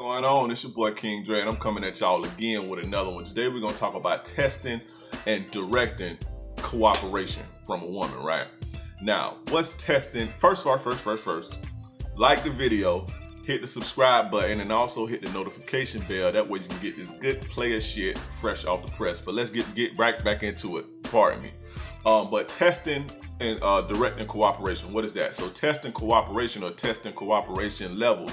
going on? It's your boy King Dre, and I'm coming at y'all again with another one. Today we're gonna talk about testing and directing cooperation from a woman, right? Now, what's testing? First, like the video, hit the subscribe button, and also hit the notification bell. That way you can get this good player shit fresh off the press. But let's get right back into it. Pardon me. But testing and directing cooperation, what is that? So testing cooperation or testing cooperation levels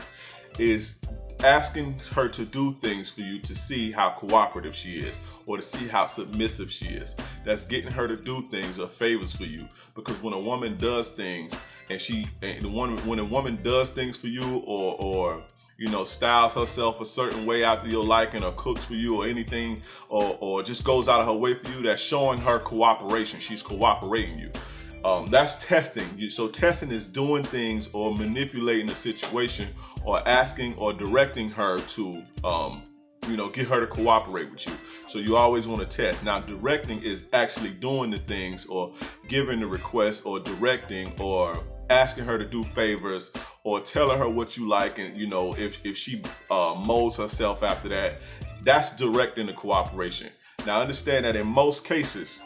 is asking her to do things for you to see how cooperative she is or to see how submissive she is. That's getting her to do things or favors for you, because when a woman does things when a woman does things for you or you know, styles herself a certain way after your liking, or cooks for you, or anything, or just goes out of her way for you, that's showing her cooperation. She's cooperating you. That's testing. So testing is doing things or manipulating the situation or asking or directing her to, you know, get her to cooperate with you. So you always want to test. Now, directing is actually doing the things or giving the request or directing or asking her to do favors or telling her what you like, and you know, if she molds herself after that, that's directing the cooperation. Now understand that in most cases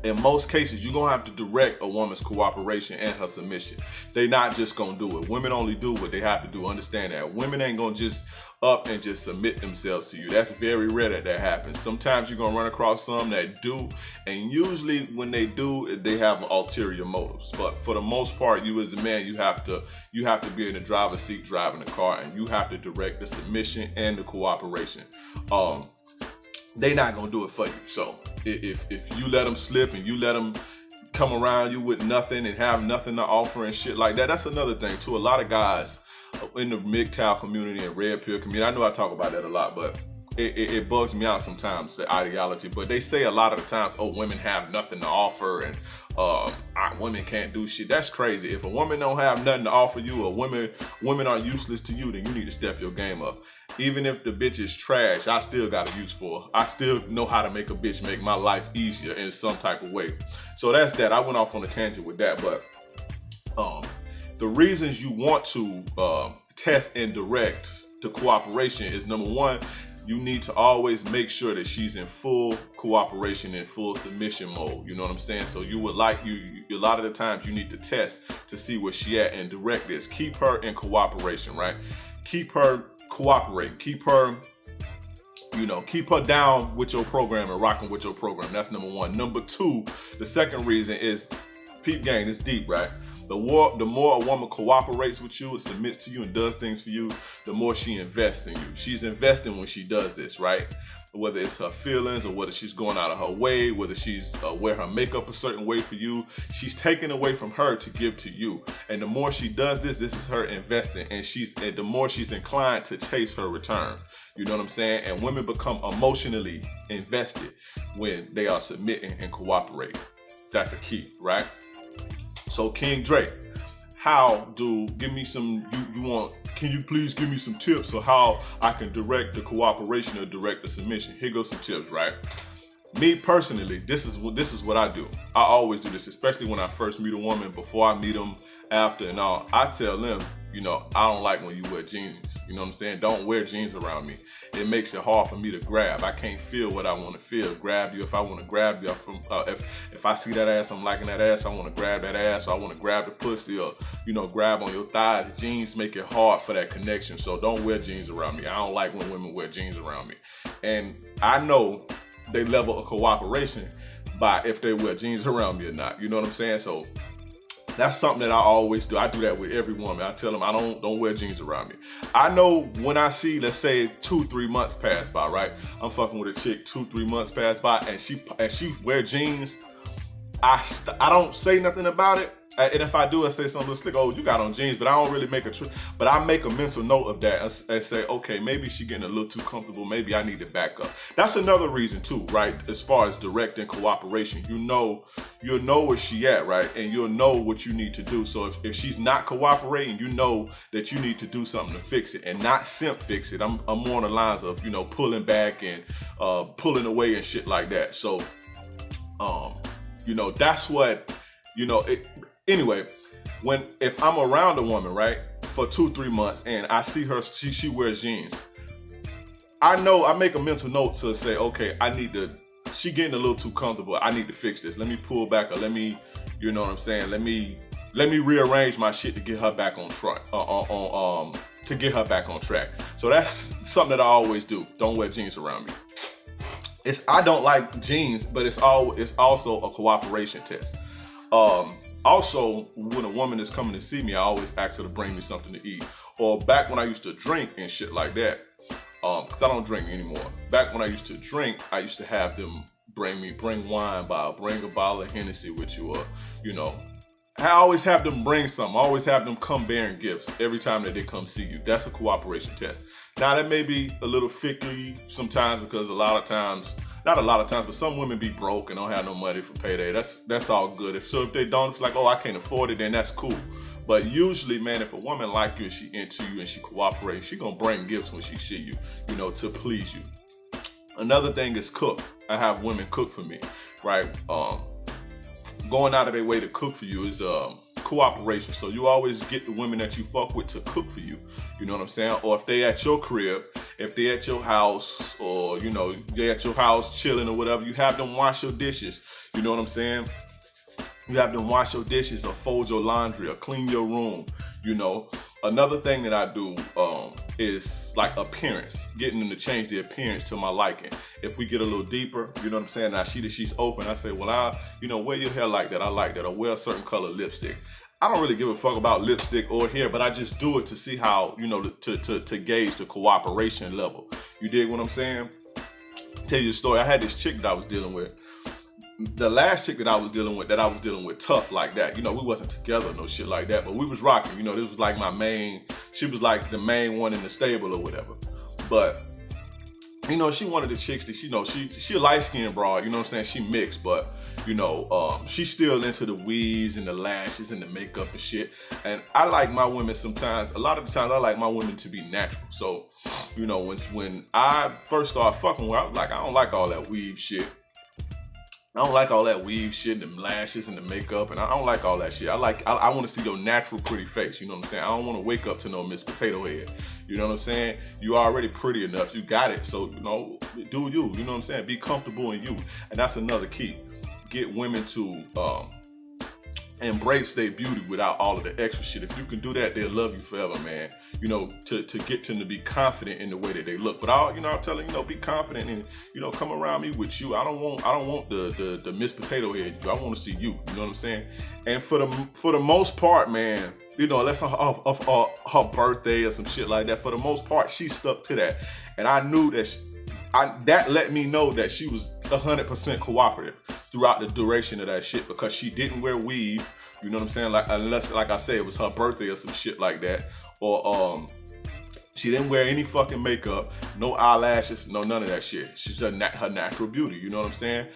you're gonna have to direct a woman's cooperation and her submission. They're not just gonna do it. Women only do what they have to do. Understand that. Women ain't gonna just up and just submit themselves to you. That's very rare that happens. Sometimes you're gonna run across some that do, and usually when they do, they have ulterior motives. But for the most part, you as a man, you have to be in the driver's seat driving the car, and you have to direct the submission and the cooperation. They not gonna do it for you. So if you let them slip and you let them come around you with nothing and have nothing to offer and shit like that, that's another thing too. A lot of guys in the MGTOW community and Red Pill community, I know I talk about that a lot, but it bugs me out sometimes, the ideology. But they say a lot of the times, oh, women have nothing to offer and women can't do shit. That's crazy. If a woman don't have nothing to offer you, or women are useless to you, then you need to step your game up. Even if the bitch is trash, I still got a use for her. I still know how to make a bitch make my life easier in some type of way. So that's that. I went off on a tangent with that, but the reasons you want to test and direct the cooperation is, number one, you need to always make sure that she's in full cooperation and full submission mode. You know what I'm saying? So you would like, a lot of the times you need to test to see where she at and direct this. Keep her in cooperation, right? Keep her cooperating. Keep her, you know, keep her down with your program and rocking with your program. That's number one. Number two, the second reason is, peep gang, it's deep, right? The more a woman cooperates with you, submits to you, and does things for you, the more she invests in you. She's investing when she does this, right? Whether it's her feelings or whether she's going out of her way, whether she's wear her makeup a certain way for you, she's taking away from her to give to you. And the more she does this, this is her investing, and the more she's inclined to chase her return. You know what I'm saying? And women become emotionally invested when they are submitting and cooperating. That's a key, right? So King Dre, can you please give me some tips on how I can direct the cooperation or direct the submission? Here goes some tips, right? Me personally, this is what I do. I always do this, especially when I first meet a woman, before I meet them, after and all. I tell them, you know, I don't like when you wear jeans. You know what I'm saying? Don't wear jeans around me. It makes it hard for me to grab. I can't feel what I want to feel. Grab you if I want to grab you. If I see that ass, I'm liking that ass, I want to grab that ass, or I want to grab the pussy, or, you know, grab on your thighs. Jeans make it hard for that connection. So don't wear jeans around me. I don't like when women wear jeans around me. And I know they level of cooperation by if they wear jeans around me or not. You know what I'm saying? So that's something that I always do. I do that with every woman. I tell them I don't wear jeans around me. I know when I see, let's say 2-3 months pass by, right? I'm fucking with a chick, 2-3 months pass by, and she wear jeans. I don't say nothing about it. And if I do, I say something slick, oh, you got on jeans, but I don't really make but I make a mental note of that and say, okay, maybe she getting a little too comfortable. Maybe I need to back up. That's another reason too, right? As far as directing cooperation, you'll know where she at, right? And you'll know what you need to do. So if she's not cooperating, you know that you need to do something to fix it, and not simp fix it. I'm more on the lines of, you know, pulling back and pulling away and shit like that. So, you know, that's what, you know, anyway, if I'm around a woman, right, for 2-3 months and I see her, she wears jeans. I know, I make a mental note to say, okay, she getting a little too comfortable. I need to fix this. Let me pull back, or let me, you know what I'm saying? Let me rearrange my shit to get her back on track, to get her back on track. So that's something that I always do. Don't wear jeans around me. I don't like jeans, but it's also a cooperation test. Also, when a woman is coming to see me, I always ask her to bring me something to eat. Or back when I used to drink and shit like that, because I don't drink anymore. Back when I used to drink, I used to have them bring wine, bring a bottle of Hennessy with you, or, you know, I always have them bring something. I always have them come bearing gifts every time that they come see you. That's a cooperation test. Now, that may be a little fickly sometimes, because not a lot of times, but some women be broke and don't have no money for payday. That's all good. If they don't, it's like, oh, I can't afford it, then that's cool. But usually, man, if a woman like you and she into you and she cooperates, she gonna bring gifts when she see you, you know, to please you. Another thing is cook. I have women cook for me, right? Going out of their way to cook for you is cooperation. So you always get the women that you fuck with to cook for you. You know what I'm saying? Or if they at your crib, if they at your house, or, you know, they at your house chilling or whatever, you have them wash your dishes. You know what I'm saying? You have them wash your dishes, or fold your laundry, or clean your room, you know. Another thing that I do is like appearance, getting them to change their appearance to my liking. If we get a little deeper, you know what I'm saying, I see that she's open, I say, well, you know, wear your hair like that, I like that, or wear a certain color lipstick. I don't really give a fuck about lipstick or hair, but I just do it to see how, you know, to gauge the cooperation level. You dig what I'm saying? Tell you a story. I had this chick that I was dealing with. The last chick that I was dealing with tough like that. You know, we wasn't together, no shit like that, but we was rocking. You know, this was like she was like the main one in the stable or whatever. But, you know, she one of the chicks that, you know, she a light-skinned broad, you know what I'm saying? She mixed, but, you know, she's still into the weaves and the lashes and the makeup and shit. And I like my women sometimes, a lot of the times I like my women to be natural. So, you know, when I first started fucking with her, I was like, I don't like all that weave shit. I don't like all that weave shit and the lashes and the makeup, and I don't like all that shit. I want to see your natural pretty face, you know what I'm saying? I don't want to wake up to no Miss Potato Head, you know what I'm saying? You already pretty enough, you got it, so, you know, do you know what I'm saying? Be comfortable in you, and that's another key. Get women to embrace their beauty without all of the extra shit. If you can do that, they'll love you forever, man. You know, to get them to be confident in the way that they look. But I'll tell them, you know, be confident and, you know, come around me with you. I don't want the Miss Potato Head. I want to see you. You know what I'm saying? And for the most part, man, you know, unless her birthday or some shit like that, for the most part, she stuck to that. And I knew that that let me know that she was 100% cooperative throughout the duration of that shit, because she didn't wear weave, you know what I'm saying? Like, unless, like I said, it was her birthday or some shit like that, or she didn't wear any fucking makeup, no eyelashes, no none of that shit. She's her natural beauty, you know what I'm saying?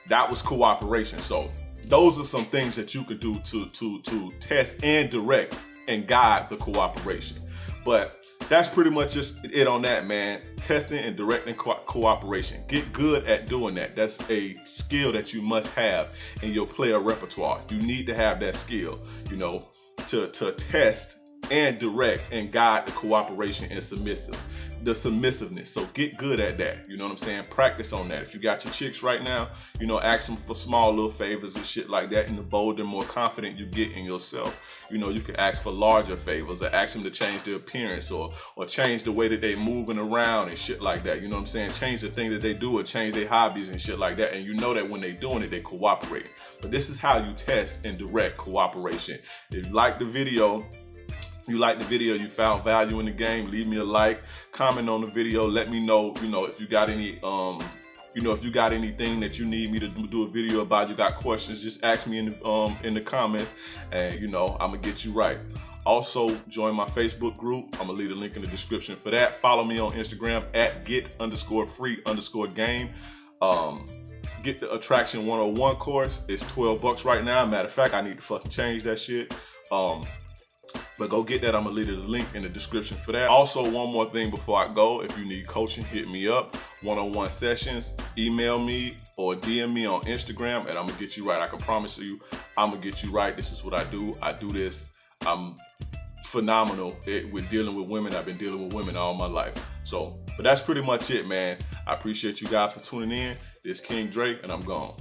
That was cooperation. So those are some things that you could do to test and direct and guide the cooperation. But that's pretty much just it on that, man. Testing and directing cooperation. Get good at doing that. That's a skill that you must have in your player repertoire. You need to have that skill, you know, to test and direct and guide the cooperation and submissiveness. So get good at that. You know what I'm saying? Practice on that. If you got your chicks right now, you know, ask them for small little favors and shit like that. And the bolder, more confident you get in yourself, you know, you can ask for larger favors, or ask them to change their appearance, or change the way that they moving around and shit like that. You know what I'm saying? Change the thing that they do, or change their hobbies and shit like that. And you know that when they doing it, they cooperate. But this is how you test and direct cooperation. If you like the video, you found value in the game, leave me a like, comment on the video, let me know, you know, if you got any, if you got anything that you need me to do a video about, you got questions, just ask me in the comments, and, you know, I'm gonna get you right. Also, join my Facebook group. I'm gonna leave a link in the description for that. Follow me on Instagram at get_free_game. Get the Attraction 101 course. It's $12 right now. Matter of fact, I need to fucking change that shit. But go get that. I'm gonna leave the link in the description for that. Also, one more thing before I go. If you need coaching, hit me up. One-on-one sessions, email me or DM me on Instagram, and I'm gonna get you right. I can promise you, I'm gonna get you right. This is what I do. I do this. I'm phenomenal with dealing with women. I've been dealing with women all my life. So, but that's pretty much it, man. I appreciate you guys for tuning in. This is King Dre, and I'm gone.